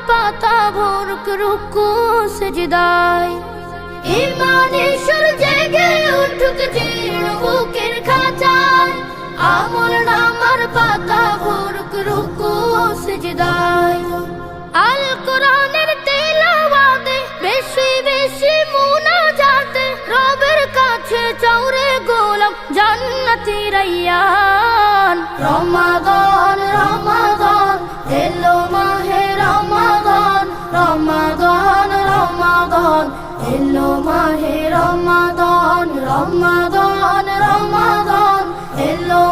পাতা ভরুক রুকু সিজদায় ইমানের সুর জেগে উঠুক জীর্ণ বুকের খাঁচায় আমল নামার পাতা ভরুক রুকু সিজদায় আল কোরআনের তেলাওয়াতে বেশি বেশি মুনাজাতে রবের কাছে চাওরে গোলাম জান্নাতি রাইয়ান রমাদান রমাদান এলো মাহে রমাদান রমাদান রমাদান এলো মাহে রমাদান রমাদান রমাদান এলো